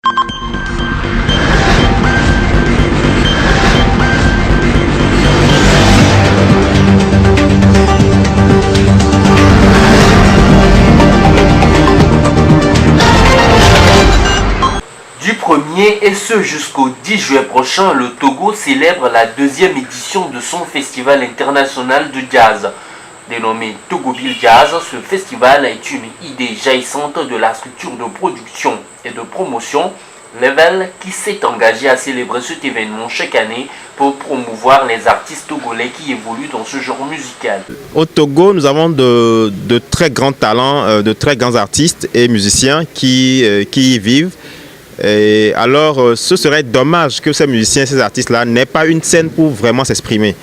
Du 1er et ce jusqu'au 10 juillet prochain, le Togo célèbre la deuxième édition de son festival international de jazz. Dénommé Togoville Jazz, ce festival est une idée jaillissante de la structure de production et de promotion Level qui s'est engagé à célébrer cet événement chaque année pour promouvoir les artistes togolais qui évoluent dans ce genre musical. Au Togo, nous avons de très grands talents, de très grands artistes et musiciens qui y vivent. Et alors, ce serait dommage que ces musiciens, ces artistes-là n'aient pas une scène pour vraiment s'exprimer.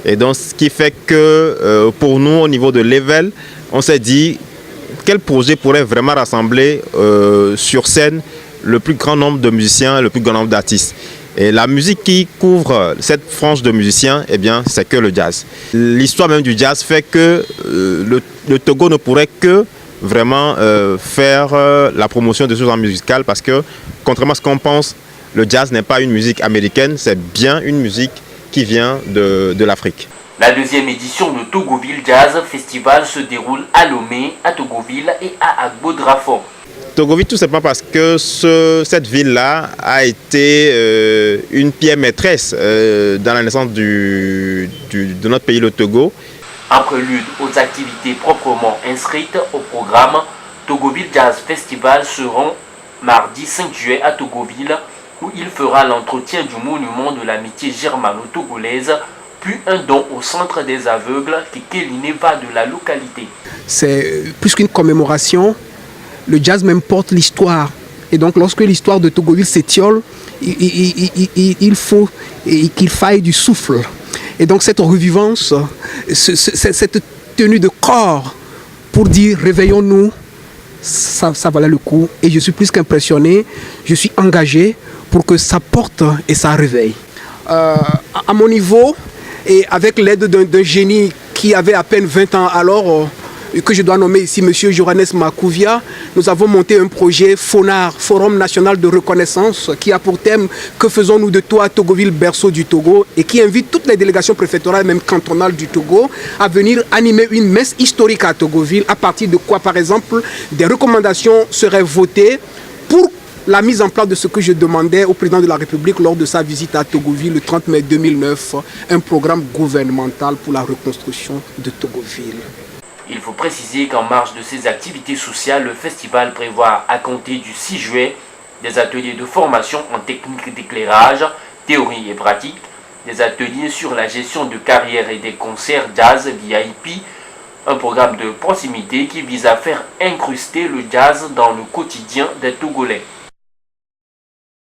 Et donc, ce qui fait que pour nous, au niveau de Level, on s'est dit quel projet pourrait vraiment rassembler sur scène le plus grand nombre de musiciens, le plus grand nombre d'artistes. Et la musique qui couvre cette frange de musiciens, eh bien, c'est que le jazz. L'histoire même du jazz fait que le Togo ne pourrait que vraiment faire la promotion de ce genre musical parce que, contrairement à ce qu'on pense, le jazz n'est pas une musique américaine, c'est bien une musique qui vient de l'Afrique. La deuxième édition de Togoville Jazz Festival se déroule à Lomé, à Togoville et à Agbo-Drafo. Togoville, tout simplement parce que cette ville-là a été une pierre maîtresse dans la naissance de notre pays, le Togo. En prélude aux activités proprement inscrites au programme, Togoville Jazz Festival seront mardi 5 juillet à Togoville, où il fera l'entretien du monument de l'amitié germano-togolaise, puis un don au centre des aveugles Kekelineva de la localité. C'est plus qu'une commémoration, le jazz même porte l'histoire. Et donc lorsque l'histoire de Togoville s'étiole, il faut qu'il faille du souffle. Et donc cette revivance, cette tenue de corps pour dire réveillons-nous, ça valait le coup. Et je suis plus qu'impressionné, je suis engagé pour que ça porte et ça réveille. À mon niveau, et avec l'aide d'un génie qui avait à peine 20 ans alors, que je dois nommer ici M. Johannes Makouvia, nous avons monté un projet FONAR, Forum National de Reconnaissance, qui a pour thème « Que faisons-nous de toi, Togoville, berceau du Togo ?» et qui invite toutes les délégations préfectorales, même cantonales du Togo, à venir animer une messe historique à Togoville, à partir de quoi, par exemple, des recommandations seraient votées pour la mise en place de ce que je demandais au président de la République lors de sa visite à Togoville le 30 mai 2009, un programme gouvernemental pour la reconstruction de Togoville. Il faut préciser qu'en marge de ces activités sociales, le festival prévoit à compter du 6 juillet des ateliers de formation en technique d'éclairage, théorie et pratique, des ateliers sur la gestion de carrière et des concerts jazz VIP, un programme de proximité qui vise à faire incruster le jazz dans le quotidien des Togolais.